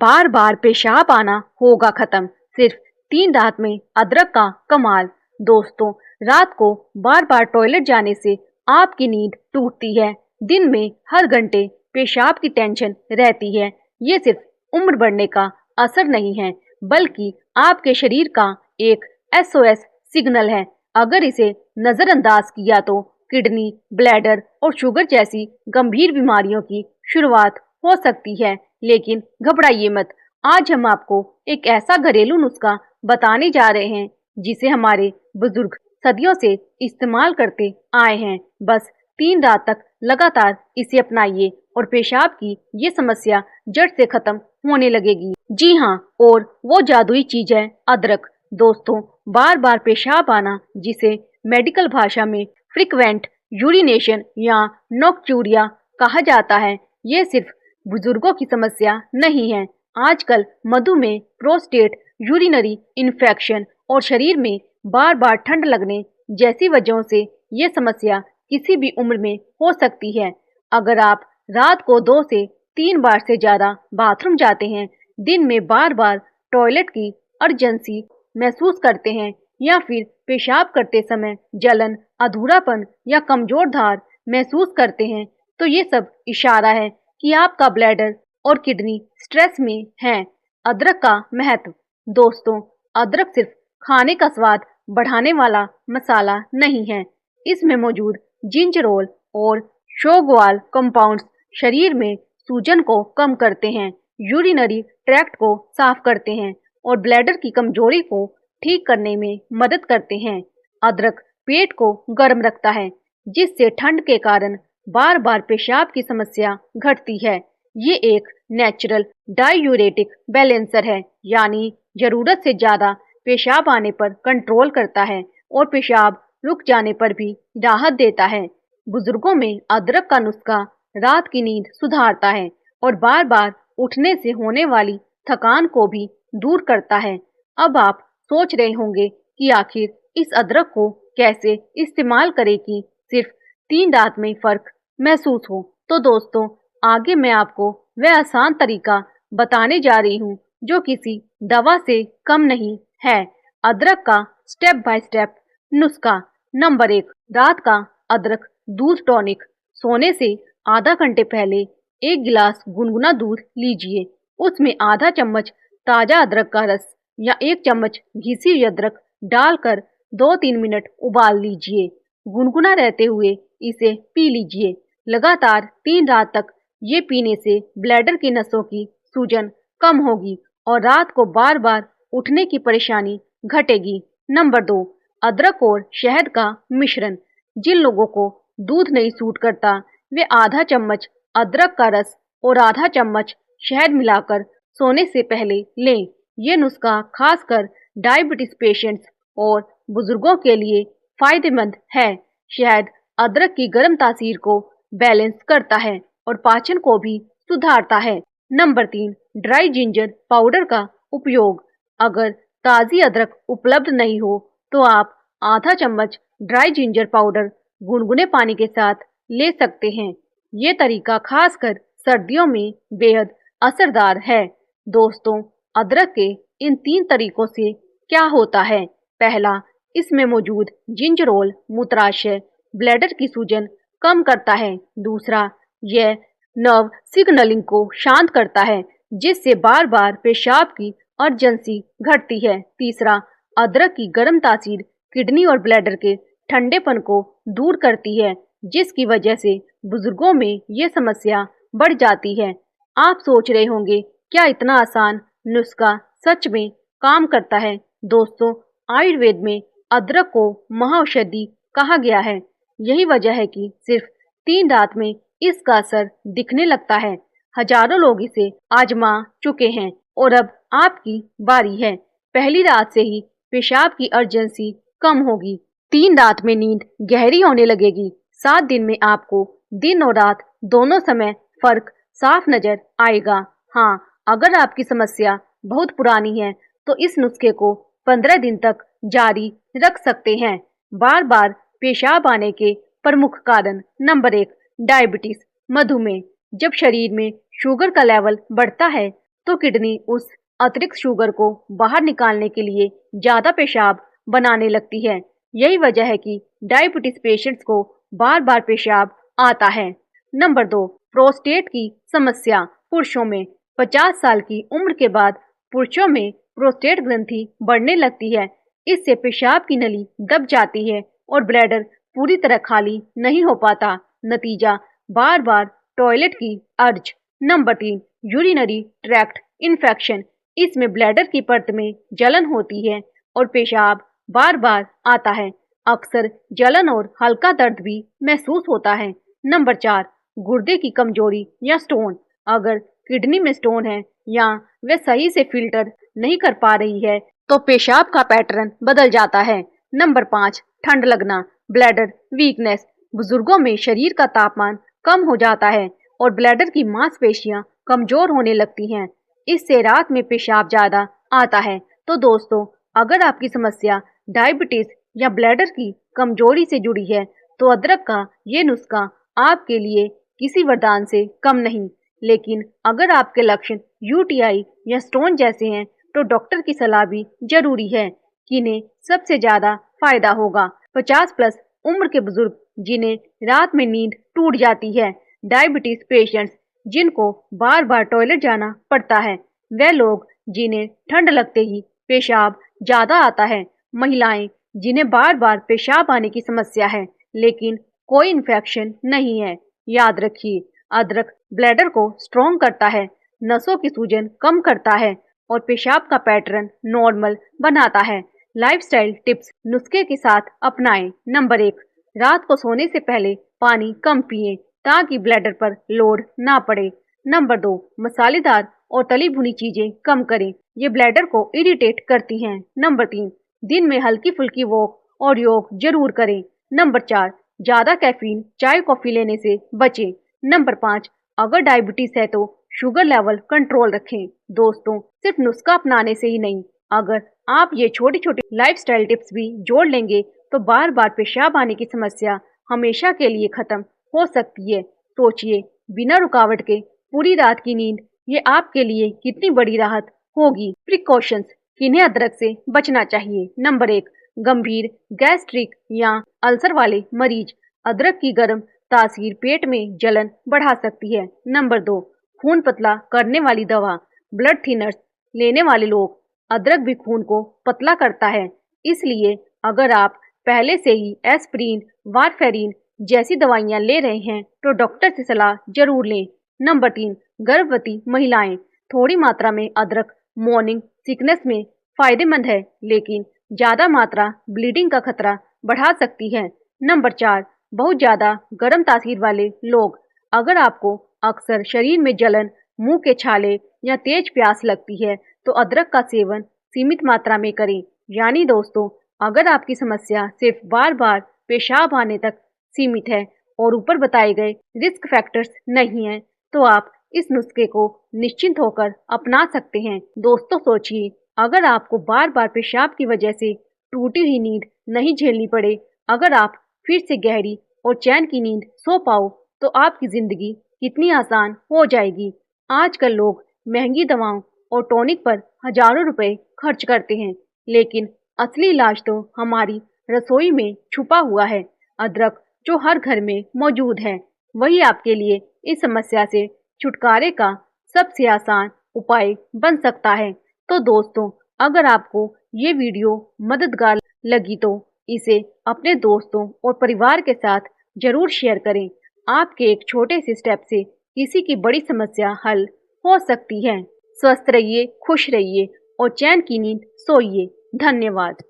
बार बार पेशाब आना होगा खत्म, सिर्फ 3 रात में अदरक का कमाल। दोस्तों, रात को बार बार टॉयलेट जाने से आपकी नींद टूटती है, दिन में हर घंटे पेशाब की टेंशन रहती है। ये सिर्फ उम्र बढ़ने का असर नहीं है, बल्कि आपके शरीर का एक SOS सिग्नल है। अगर इसे नजरअंदाज किया तो किडनी, ब्लैडर और शुगर जैसी गंभीर बीमारियों की शुरुआत हो सकती है। लेकिन घबराइए मत, आज हम आपको एक ऐसा घरेलू नुस्खा बताने जा रहे हैं जिसे हमारे बुजुर्ग सदियों से इस्तेमाल करते आए हैं। बस 3 रात तक लगातार इसे अपनाइए और पेशाब की ये समस्या जड़ से खत्म होने लगेगी। जी हाँ, और वो जादुई चीज है अदरक। दोस्तों, बार बार पेशाब आना, जिसे मेडिकल भाषा में फ्रीक्वेंट यूरिनेशन या नोक्ट्यूरिया कहा जाता है, ये सिर्फ बुजुर्गों की समस्या नहीं है। आजकल मधुमेह, प्रोस्टेट, यूरिनरी इन्फेक्शन और शरीर में बार बार ठंड लगने जैसी वजहों से ये समस्या किसी भी उम्र में हो सकती है। अगर आप रात को 2 से 3 बार से ज्यादा बाथरूम जाते हैं, दिन में बार बार टॉयलेट की अर्जेंसी महसूस करते हैं, या फिर पेशाब करते समय जलन, अधूरापन या कमजोर धार महसूस करते हैं, तो ये सब इशारा है कि आपका ब्लैडर और किडनी स्ट्रेस में हैं। अदरक का महत्व। दोस्तों, अदरक सिर्फ खाने का स्वाद बढ़ाने वाला मसाला नहीं है। इसमें मौजूद जिंजरोल और शोगवाल कंपाउंड्स शरीर में सूजन को कम करते हैं, यूरिनरी ट्रैक्ट को साफ करते हैं और ब्लैडर की कमजोरी को ठीक करने में मदद करते हैं। अदरक पेट को गर्म रखता है, जिससे ठंड के कारण बार बार पेशाब की समस्या घटती है। ये एक नेचुरल डायूरेटिक बैलेंसर है, यानी जरूरत से ज्यादा पेशाब आने पर कंट्रोल करता है और पेशाब रुक जाने पर भी राहत देता है। बुजुर्गों में अदरक का नुस्खा रात की नींद सुधारता है और बार बार उठने से होने वाली थकान को भी दूर करता है। अब आप सोच रहे होंगे कि आखिर इस अदरक को कैसे इस्तेमाल करें कि सिर्फ 3 रात में फर्क महसूस हो। तो दोस्तों, आगे मैं आपको वह आसान तरीका बताने जा रही हूँ जो किसी दवा से कम नहीं है। अदरक का स्टेप बाय स्टेप नुस्खा। नंबर 1, रात का अदरक दूध टॉनिक। सोने से आधा घंटे पहले 1 गिलास गुनगुना दूध लीजिए। उसमें आधा चम्मच ताजा अदरक का रस या 1 चम्मच घिसी हुई अदरक डालकर 2-3 मिनट उबाल लीजिए। गुनगुना रहते हुए इसे पी लीजिए। लगातार 3 रात तक ये पीने से ब्लैडर की नसों की सूजन कम होगी और रात को बार बार उठने की परेशानी घटेगी। नंबर 2, अदरक और शहद का मिश्रण। जिन लोगों को दूध नहीं सूट करता, वे आधा चम्मच अदरक का रस और आधा चम्मच शहद मिलाकर सोने से पहले लें। ये नुस्खा खासकर डायबिटीज पेशेंट्स और बुजुर्गों के लिए फायदेमंद है। शहद अदरक की गर्म तासीर को बैलेंस करता है और पाचन को भी सुधारता है। नंबर 3, ड्राई जिंजर पाउडर का उपयोग। अगर ताजी अदरक उपलब्ध नहीं हो तो आप आधा चम्मच ड्राई जिंजर पाउडर गुनगुने पानी के साथ ले सकते हैं। ये तरीका खासकर सर्दियों में बेहद असरदार है। दोस्तों, अदरक के इन 3 तरीकों से क्या होता है? पहला, इसमें मौजूद जिंजरोल मूत्राशय, ब्लैडर की सूजन कम करता है। दूसरा, यह नर्व सिग्नलिंग को शांत करता है, जिससे बार बार पेशाब की अर्जेंसी घटती है। तीसरा, अदरक की गर्म तासीर किडनी और ब्लैडर के ठंडेपन को दूर करती है, जिसकी वजह से बुजुर्गों में ये समस्या बढ़ जाती है। आप सोच रहे होंगे, क्या इतना आसान नुस्खा सच में काम करता है? दोस्तों, आयुर्वेद में अदरक को महाऔषधि कहा गया है। यही वजह है कि सिर्फ 3 रात में इसका असर दिखने लगता है। हजारों लोग इसे आजमा चुके हैं और अब आपकी बारी है। पहली रात से ही पेशाब की अर्जेंसी कम होगी, 3 रात में नींद गहरी होने लगेगी, 7 दिन में आपको दिन और रात दोनों समय फर्क साफ नजर आएगा। हाँ, अगर आपकी समस्या बहुत पुरानी है तो इस नुस्खे को 15 दिन तक जारी रख सकते हैं। बार बार पेशाब आने के प्रमुख कारण। नंबर 1, डायबिटीज, मधुमेह। जब शरीर में शुगर का लेवल बढ़ता है तो किडनी उस अतिरिक्त शुगर को बाहर निकालने के लिए ज्यादा पेशाब बनाने लगती है। यही वजह है कि डायबिटीज पेशेंट्स को बार बार पेशाब आता है। नंबर 2, प्रोस्टेट की समस्या। पुरुषों में 50 साल की उम्र के बाद पुरुषों में प्रोस्टेट ग्रंथि बढ़ने लगती है। इससे पेशाब की नली दब जाती है और ब्लैडर पूरी तरह खाली नहीं हो पाता। नतीजा, बार बार टॉयलेट की अर्ज। Number 3, urinary tract infection. इसमें ब्लैडर की परत में जलन होती है और पेशाब बार बार आता है। अक्सर जलन और हल्का दर्द भी महसूस होता है। नंबर 4, गुर्दे की कमजोरी या स्टोन। अगर किडनी में स्टोन है या वे सही से फिल्टर नहीं कर पा रही है तो पेशाब का पैटर्न बदल जाता है। नंबर 5, ठंड लगना, ब्लैडर वीकनेस। बुजुर्गों में शरीर का तापमान कम हो जाता है और ब्लैडर की मांसपेशियां कमजोर होने लगती हैं। इससे रात में पेशाब ज्यादा आता है। तो दोस्तों, अगर आपकी समस्या डायबिटीज या ब्लैडर की कमजोरी से जुड़ी है तो अदरक का ये नुस्खा आपके लिए किसी वरदान से कम नहीं। लेकिन अगर आपके लक्षण यूटीआई या स्टोन जैसे हैं तो डॉक्टर की सलाह भी जरूरी है। किन्हें सबसे ज्यादा फायदा होगा? 50+ उम्र के बुजुर्ग जिन्हें रात में नींद टूट जाती है, डायबिटीज पेशेंट्स जिनको बार बार टॉयलेट जाना पड़ता है, वे लोग जिन्हें ठंड लगते ही पेशाब ज्यादा आता है, महिलाएं जिन्हें बार बार पेशाब आने की समस्या है लेकिन कोई इन्फेक्शन नहीं है। याद रखिए, अदरक ब्लैडर को स्ट्रॉन्ग करता है, नसों की सूजन कम करता है और पेशाब का पैटर्न नॉर्मल बनाता है। लाइफस्टाइल टिप्स नुस्खे के साथ अपनाएं। नंबर 1, रात को सोने से पहले पानी कम पिएं ताकि ब्लैडर पर लोड ना पड़े। नंबर 2, मसालेदार और तली भुनी चीजें कम करें, ये ब्लैडर को इरिटेट करती हैं। नंबर 3, दिन में हल्की फुल्की वॉक और योग जरूर करें। नंबर 4, ज्यादा कैफीन चाय कॉफी लेने से बचें। नंबर 5, अगर डायबिटीज है तो शुगर लेवल कंट्रोल रखें। दोस्तों, सिर्फ नुस्खा अपनाने से ही नहीं, अगर आप ये छोटी छोटी लाइफस्टाइल टिप्स भी जोड़ लेंगे तो बार बार पेशाब आने की समस्या हमेशा के लिए खत्म हो सकती है। सोचिए, बिना रुकावट के पूरी रात की नींद, ये आपके लिए कितनी बड़ी राहत होगी। प्रिकॉशंस, किन्हें अदरक से बचना चाहिए? नंबर 1, गंभीर गैस्ट्रिक या अल्सर वाले मरीज, अदरक की गर्म तासीर पेट में जलन बढ़ा सकती है। नंबर 2, खून पतला करने वाली दवा, ब्लड थिनर्स लेने वाले लोग, अदरक भी खून को पतला करता है, इसलिए अगर आप पहले से ही एस्प्रिन, वारफेरिन जैसी दवाइयां ले रहे हैं तो डॉक्टर से सलाह जरूर लें। नंबर 3, गर्भवती महिलाएं, थोड़ी मात्रा में अदरक मॉर्निंग सिकनेस में फायदेमंद है लेकिन ज्यादा मात्रा ब्लीडिंग का खतरा बढ़ा सकती है। नंबर 4, बहुत ज्यादा गर्म तासीर वाले लोग, अगर आपको अक्सर शरीर में जलन, मुंह के छाले या तेज प्यास लगती है तो अदरक का सेवन सीमित मात्रा में करें। यानी दोस्तों, अगर आपकी समस्या सिर्फ बार बार पेशाब आने तक सीमित है और ऊपर बताए गए रिस्क फैक्टर्स नहीं है तो आप इस नुस्खे को निश्चिंत होकर अपना सकते हैं। दोस्तों, सोचिए, अगर आपको बार बार पेशाब की वजह से टूटी हुई नींद नहीं झेलनी पड़े, अगर आप फिर से गहरी और चैन की नींद सो पाओ तो आपकी जिंदगी कितनी आसान हो जाएगी। आजकल लोग महंगी दवाओं और टॉनिक पर हजारों रुपए खर्च करते हैं लेकिन असली इलाज तो हमारी रसोई में छुपा हुआ है। अदरक जो हर घर में मौजूद है, वही आपके लिए इस समस्या से छुटकारे का सबसे आसान उपाय बन सकता है। तो दोस्तों, अगर आपको ये वीडियो मददगार लगी तो इसे अपने दोस्तों और परिवार के साथ जरूर शेयर करें। आपके एक छोटे से स्टेप से किसी की बड़ी समस्या हल हो सकती है। स्वस्थ रहिए, खुश रहिए और चैन की नींद सोइए। धन्यवाद।